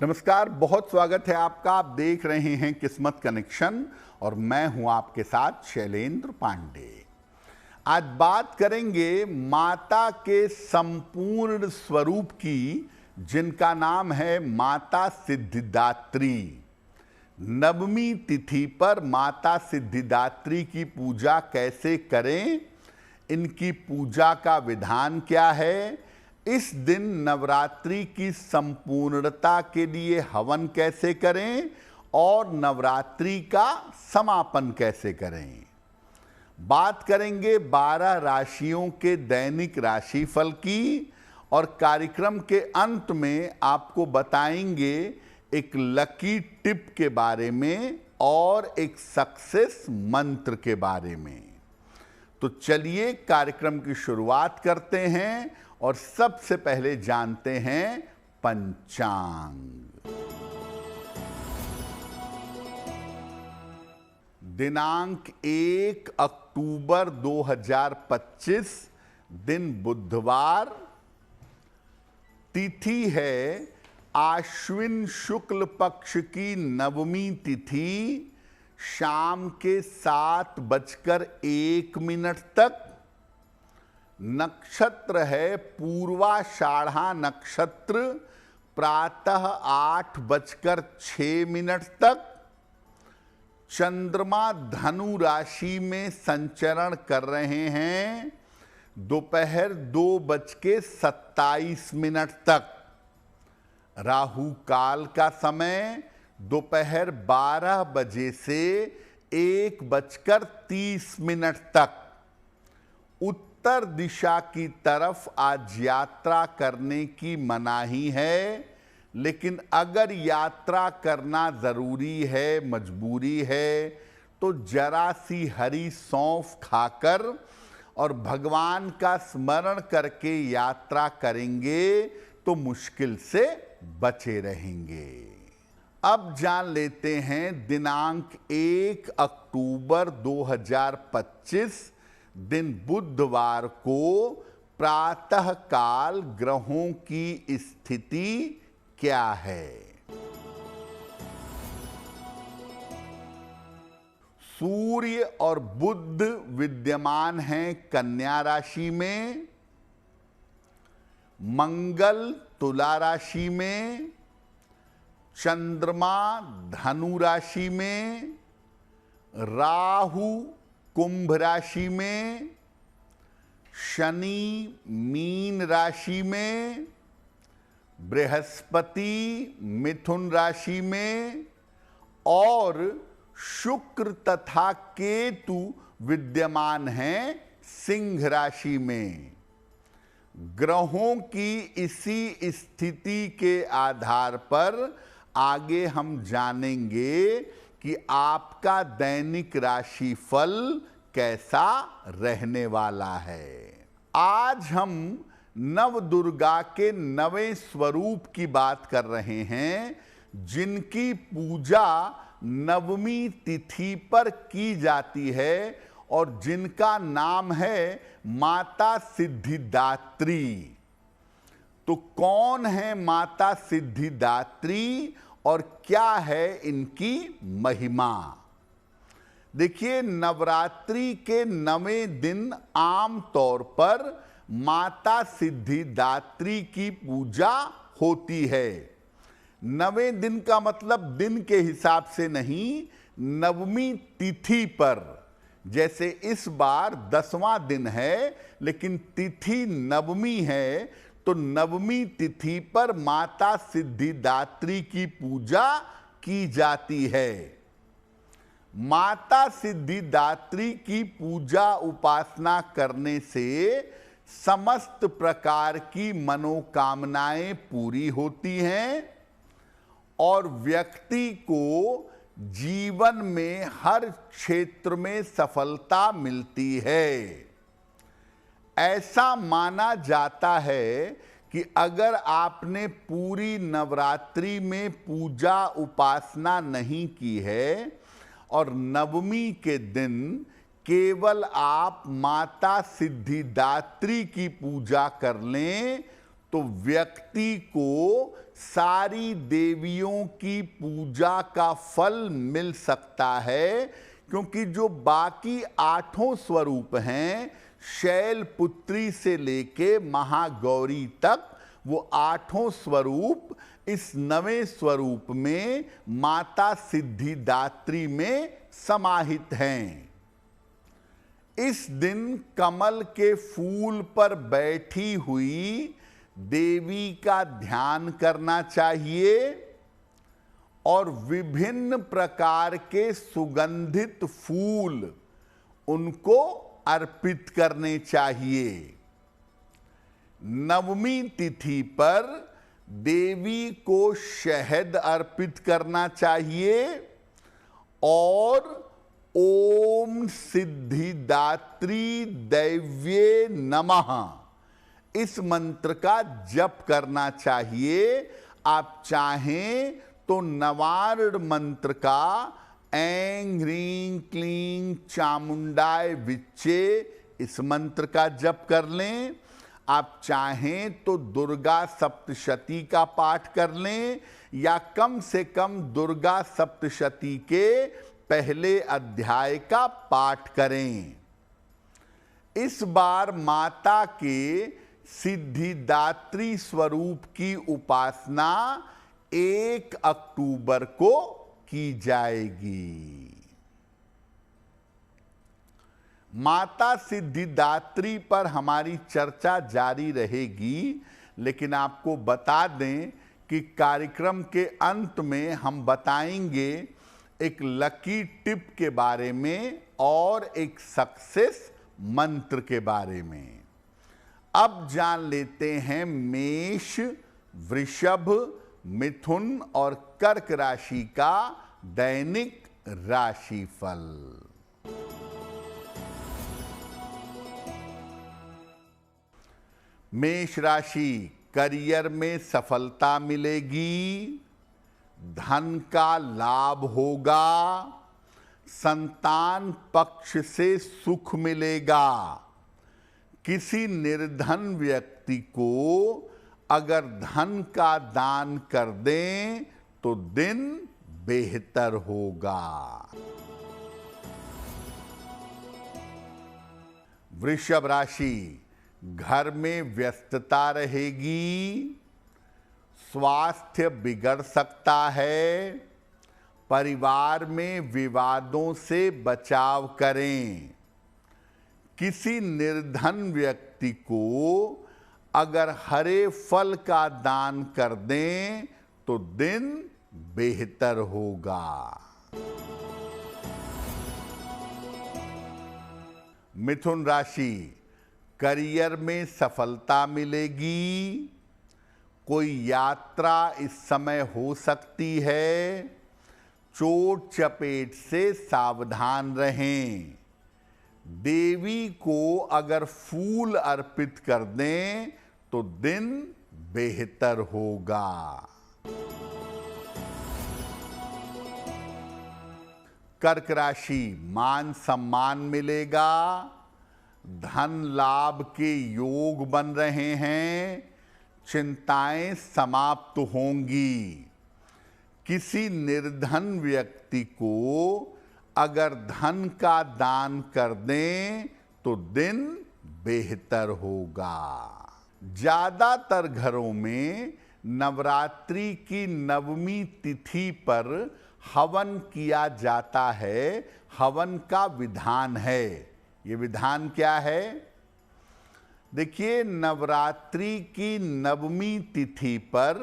नमस्कार, बहुत स्वागत है आपका। आप देख रहे हैं किस्मत कनेक्शन और मैं हूं आपके साथ शैलेंद्र पांडे। आज बात करेंगे माता के संपूर्ण स्वरूप की, जिनका नाम है माता सिद्धिदात्री। नवमी तिथि पर माता सिद्धिदात्री की पूजा कैसे करें, इनकी पूजा का विधान क्या है, इस दिन नवरात्रि की संपूर्णता के लिए हवन कैसे करें और नवरात्रि का समापन कैसे करें। बात करेंगे 12 राशियों के दैनिक राशिफल की और कार्यक्रम के अंत में आपको बताएंगे एक लकी टिप के बारे में और एक सक्सेस मंत्र के बारे में। तो चलिए कार्यक्रम की शुरुआत करते हैं और सबसे पहले जानते हैं पंचांग। दिनांक 1 अक्टूबर 2025, दिन बुधवार, तिथि है आश्विन शुक्ल पक्ष की नवमी तिथि, शाम के 7:01 तक। नक्षत्र है पूर्वाषाढ़ा नक्षत्र, प्रातः 8:06 तक। चंद्रमा धनु राशि में संचरण कर रहे हैं दोपहर 2:27 तक। राहु काल का समय दोपहर 12 बजे से 1:30 तक। उत्तर दिशा की तरफ आज यात्रा करने की मनाही है, लेकिन अगर यात्रा करना जरूरी है, मजबूरी है, तो जरा सी हरी सौंफ खाकर और भगवान का स्मरण करके यात्रा करेंगे तो मुश्किल से बचे रहेंगे। अब जान लेते हैं दिनांक 1 अक्टूबर 2025, दिन बुधवार को प्रातः काल ग्रहों की स्थिति क्या है। सूर्य और बुध विद्यमान हैं कन्या राशि में, मंगल तुला राशि में, चंद्रमा धनु राशि में, राहु कुंभ राशि में, शनि मीन राशि में, बृहस्पति मिथुन राशि में और शुक्र तथा केतु विद्यमान हैं सिंह राशि में। ग्रहों की इसी स्थिति के आधार पर आगे हम जानेंगे कि आपका दैनिक राशिफल कैसा रहने वाला है। आज हम नव दुर्गा के नवे स्वरूप की बात कर रहे हैं, जिनकी पूजा नवमी तिथि पर की जाती है और जिनका नाम है माता सिद्धिदात्री। तो कौन है माता सिद्धिदात्री और क्या है इनकी महिमा। देखिए, नवरात्रि के 9वें दिन आम तौर पर माता सिद्धिदात्री की पूजा होती है। 9वें दिन का मतलब दिन के हिसाब से नहीं, नवमी तिथि पर। जैसे इस बार 10वां दिन है लेकिन तिथि नवमी है, तो नवमी तिथि पर माता सिद्धिदात्री की पूजा की जाती है। माता सिद्धिदात्री की पूजा उपासना करने से समस्त प्रकार की मनोकामनाएं पूरी होती हैं और व्यक्ति को जीवन में हर क्षेत्र में सफलता मिलती है। ऐसा माना जाता है कि अगर आपने पूरी नवरात्रि में पूजा उपासना नहीं की है और नवमी के दिन केवल आप माता सिद्धिदात्री की पूजा कर लें तो व्यक्ति को सारी देवियों की पूजा का फल मिल सकता है, क्योंकि जो बाकी 8 स्वरूप हैं, शैलपुत्री से लेके महागौरी तक, वो 8 स्वरूप इस 9वें स्वरूप में माता सिद्धिदात्री में समाहित हैं। इस दिन कमल के फूल पर बैठी हुई देवी का ध्यान करना चाहिए और विभिन्न प्रकार के सुगंधित फूल उनको अर्पित करने चाहिए। 9वीं तिथि पर देवी को शहद अर्पित करना चाहिए और ओम सिद्धिदात्री दैव्ये नमः इस मंत्र का जप करना चाहिए। आप चाहें तो नवार्ण मंत्र का ऐं ह्रीं क्लीं चामुंडाय विच्चे इस मंत्र का जप कर लें। आप चाहें तो दुर्गा सप्तशती का पाठ कर लें, या कम से कम दुर्गा सप्तशती के पहले अध्याय का पाठ करें। इस बार माता के सिद्धिदात्री स्वरूप की उपासना 1 अक्टूबर को की जाएगी। माता सिद्धिदात्री पर हमारी चर्चा जारी रहेगी, लेकिन आपको बता दें कि कार्यक्रम के अंत में हम बताएंगे एक लकी टिप के बारे में और एक सक्सेस मंत्र के बारे में। अब जान लेते हैं मेष, वृषभ, मिथुन और कर्क राशि का दैनिक राशिफल। मेष राशि, करियर में सफलता मिलेगी, धन का लाभ होगा, संतान पक्ष से सुख मिलेगा। किसी निर्धन व्यक्ति को अगर धन का दान कर दें तो दिन बेहतर होगा। वृषभ राशि, घर में व्यस्तता रहेगी, स्वास्थ्य बिगड़ सकता है, परिवार में विवादों से बचाव करें। किसी निर्धन व्यक्ति को अगर हरे फल का दान कर दें तो दिन बेहतर होगा। मिथुन राशि, करियर में सफलता मिलेगी, कोई यात्रा इस समय हो सकती है, चोट चपेट से सावधान रहें। देवी को अगर फूल अर्पित कर दें तो दिन बेहतर होगा। कर्क राशि, मान सम्मान मिलेगा, धन लाभ के योग बन रहे हैं, चिंताएं समाप्त होंगी। किसी निर्धन व्यक्ति को अगर धन का दान कर दें तो दिन बेहतर होगा। ज्यादातर घरों में नवरात्रि की 9वीं तिथि पर हवन किया जाता है। हवन का विधान है। ये विधान क्या है? देखिए, नवरात्रि की 9वीं तिथि पर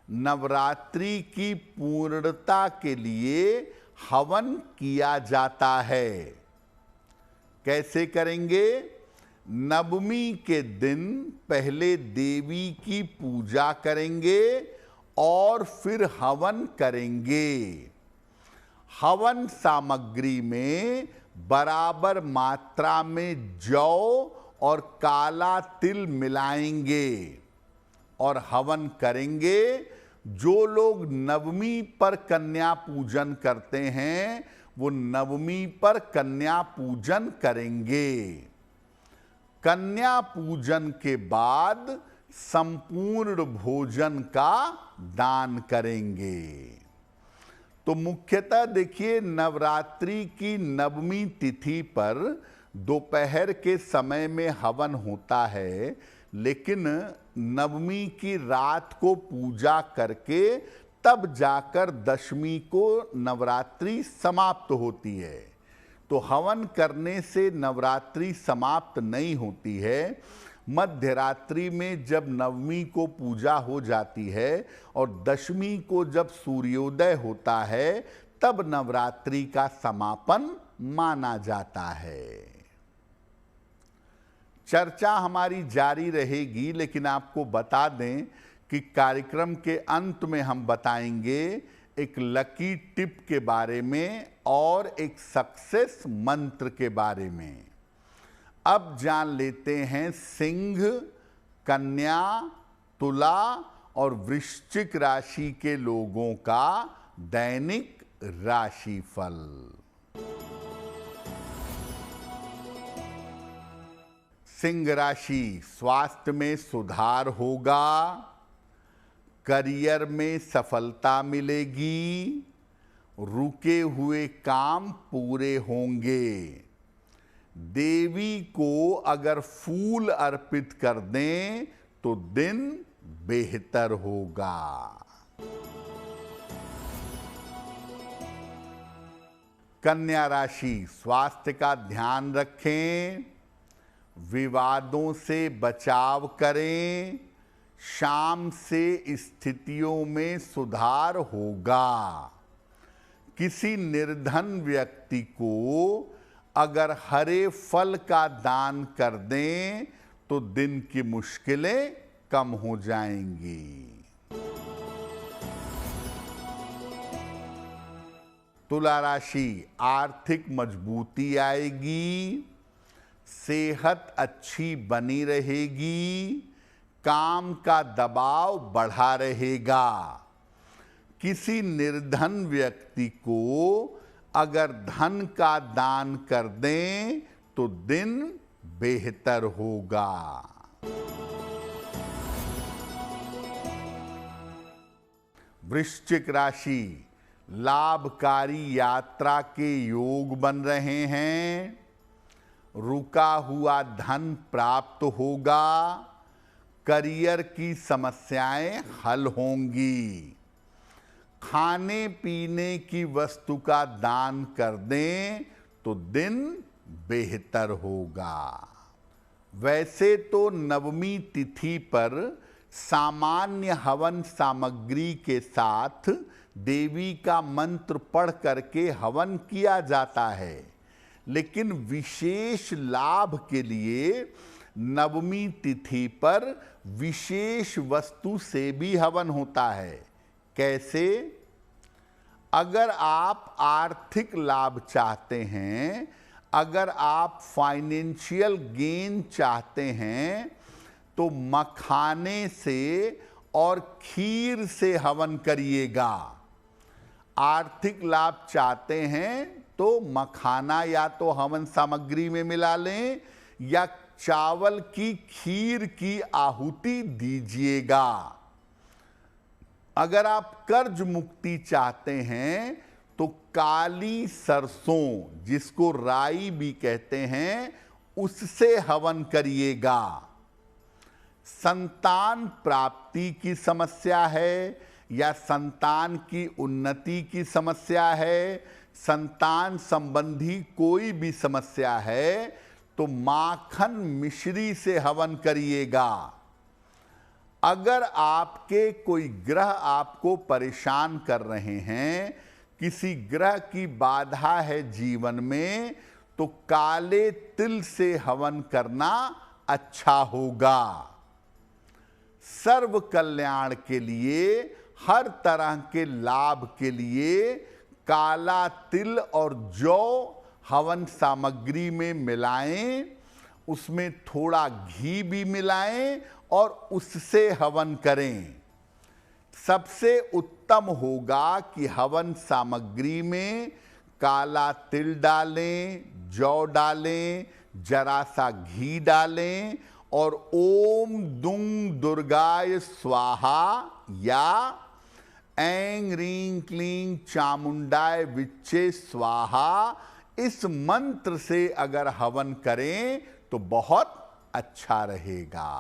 नवरात्रि की पूर्णता के लिए हवन किया जाता है। कैसे करेंगे? 9वीं के दिन पहले देवी की पूजा करेंगे और फिर हवन करेंगे। हवन सामग्री में बराबर मात्रा में जौ और काला तिल मिलाएंगे और हवन करेंगे। जो लोग 9वीं पर कन्या पूजन करते हैं वो 9वीं पर कन्या पूजन करेंगे। कन्या पूजन के बाद संपूर्ण भोजन का दान करेंगे। तो मुख्यतः देखिए, नवरात्रि की नवमी तिथि पर दोपहर के समय में हवन होता है, लेकिन नवमी की रात को पूजा करके तब जाकर दशमी को नवरात्रि समाप्त होती है। तो हवन करने से नवरात्रि समाप्त नहीं होती है। मध्य रात्रि में जब नवमी को पूजा हो जाती है और दशमी को जब सूर्योदय होता है, तब नवरात्रि का समापन माना जाता है। चर्चा हमारी जारी रहेगी, लेकिन आपको बता दें कि कार्यक्रम के अंत में हम बताएंगे एक लकी टिप के बारे में और एक सक्सेस मंत्र के बारे में। अब जान लेते हैं सिंह, कन्या, तुला और वृश्चिक राशि के लोगों का दैनिक राशिफल। सिंह राशि, स्वास्थ्य में सुधार होगा, करियर में सफलता मिलेगी, रुके हुए काम पूरे होंगे। देवी को अगर फूल अर्पित कर दें तो दिन बेहतर होगा। कन्या राशि, स्वास्थ्य का ध्यान रखें, विवादों से बचाव करें, शाम से स्थितियों में सुधार होगा। किसी निर्धन व्यक्ति को अगर हरे फल का दान कर दें तो दिन की मुश्किलें कम हो जाएंगी। तुला राशि, आर्थिक मजबूती आएगी, सेहत अच्छी बनी रहेगी, काम का दबाव बढ़ा रहेगा। किसी निर्धन व्यक्ति को अगर धन का दान कर दें तो दिन बेहतर होगा। वृश्चिक राशि, लाभकारी यात्रा के योग बन रहे हैं, रुका हुआ धन प्राप्त होगा, करियर की समस्याएं हल होंगी। खाने पीने की वस्तु का दान कर दें तो दिन बेहतर होगा। वैसे तो नवमी तिथि पर सामान्य हवन सामग्री के साथ देवी का मंत्र पढ़ करके हवन किया जाता है, लेकिन विशेष लाभ के लिए नवमी तिथि पर विशेष वस्तु से भी हवन होता है। कैसे? अगर आप आर्थिक लाभ चाहते हैं, अगर आप फाइनेंशियल गेन चाहते हैं, तो मखाने से और खीर से हवन करिएगा। आर्थिक लाभ चाहते हैं तो मखाना या तो हवन सामग्री में मिला लें या चावल की खीर की आहुति दीजिएगा। अगर आप कर्ज मुक्ति चाहते हैं तो काली सरसों, जिसको राई भी कहते हैं, उससे हवन करिएगा। संतान प्राप्ति की समस्या है या संतान की उन्नति की समस्या है, संतान संबंधी कोई भी समस्या है, तो माखन मिश्री से हवन करिएगा। अगर आपके कोई ग्रह आपको परेशान कर रहे हैं, किसी ग्रह की बाधा है जीवन में, तो काले तिल से हवन करना अच्छा होगा। सर्व कल्याण के लिए, हर तरह के लाभ के लिए काला तिल और जौ हवन सामग्री में मिलाएं, उसमें थोड़ा घी भी मिलाएं और उससे हवन करें। सबसे उत्तम होगा कि हवन सामग्री में काला तिल डालें, जौ डालें, जरा सा घी डालें और ओम दुंग दुर्गाय स्वाहा या ऐं ह्रीं क्लीं चामुंडाय विच्चे स्वाहा इस मंत्र से अगर हवन करें तो बहुत अच्छा रहेगा।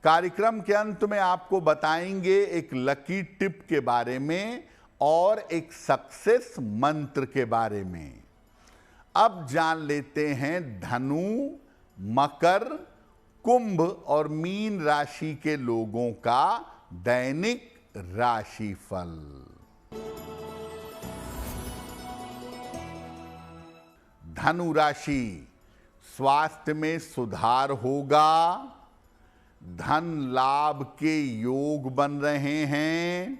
कार्यक्रम के अंत में आपको बताएंगे एक लकी टिप के बारे में और एक सक्सेस मंत्र के बारे में। अब जान लेते हैं धनु, मकर, कुंभ और मीन राशि के लोगों का दैनिक राशिफल। धनु राशि, स्वास्थ्य में सुधार होगा, धन लाभ के योग बन रहे हैं,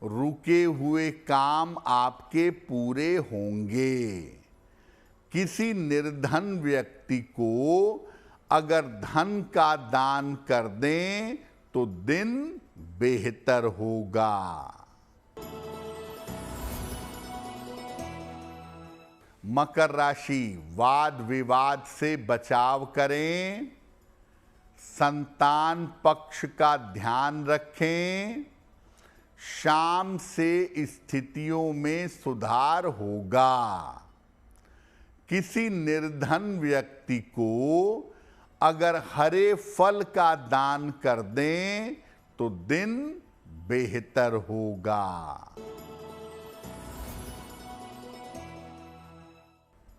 रुके हुए काम आपके पूरे होंगे। किसी निर्धन व्यक्ति को अगर धन का दान कर दें तो दिन बेहतर होगा। मकर राशि, वाद विवाद से बचाव करें, संतान पक्ष का ध्यान रखें, शाम से स्थितियों में सुधार होगा। किसी निर्धन व्यक्ति को अगर हरे फल का दान कर दें तो दिन बेहतर होगा।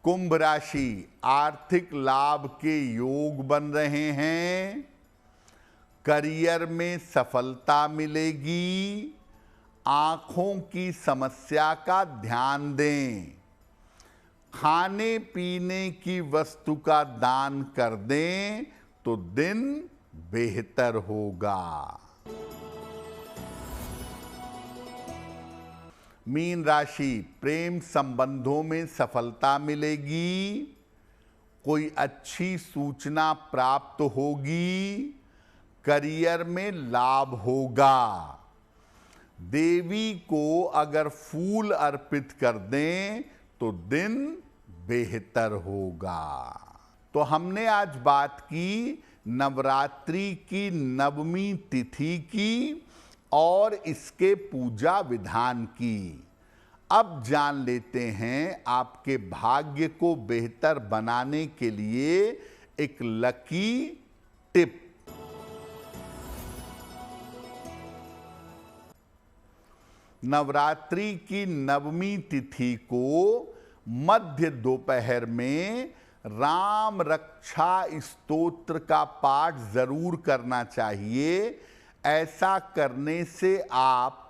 कुंभ राशि, आर्थिक लाभ के योग बन रहे हैं, करियर में सफलता मिलेगी, आंखों की समस्या का ध्यान दें, खाने पीने की वस्तु का दान कर दें तो दिन बेहतर होगा। मीन राशि, प्रेम संबंधों में सफलता मिलेगी, कोई अच्छी सूचना प्राप्त होगी, करियर में लाभ होगा। देवी को अगर फूल अर्पित कर दें तो दिन बेहतर होगा। तो हमने आज बात की नवरात्रि की नवमी तिथि की और इसके पूजा विधान की। अब जान लेते हैं आपके भाग्य को बेहतर बनाने के लिए एक लकी टिप। नवरात्रि की नवमी तिथि को मध्य दोपहर में राम रक्षा स्तोत्र का पाठ जरूर करना चाहिए। ऐसा करने से आप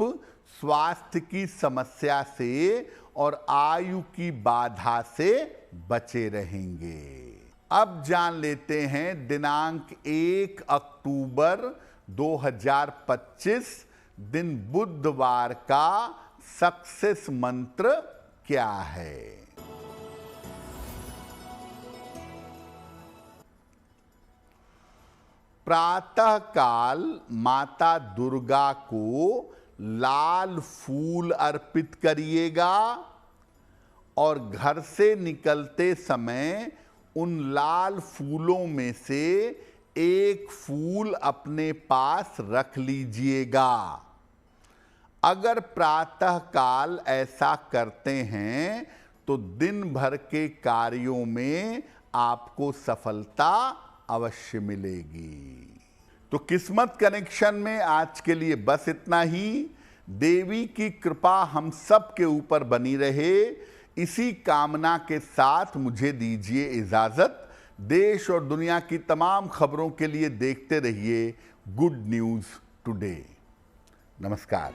स्वास्थ्य की समस्या से और आयु की बाधा से बचे रहेंगे। अब जान लेते हैं दिनांक 1 अक्टूबर 2025 दिन बुधवार का सक्सेस मंत्र क्या है। प्रातः काल माता दुर्गा को लाल फूल अर्पित करिएगा और घर से निकलते समय उन लाल फूलों में से एक फूल अपने पास रख लीजिएगा। अगर प्रातः काल ऐसा करते हैं तो दिन भर के कार्यों में आपको सफलता अवश्य मिलेगी। तो किस्मत कनेक्शन में आज के लिए बस इतना ही। देवी की कृपा हम सब के ऊपर बनी रहे, इसी कामना के साथ मुझे दीजिए इजाजत। देश और दुनिया की तमाम खबरों के लिए देखते रहिए गुड न्यूज़ टुडे। नमस्कार।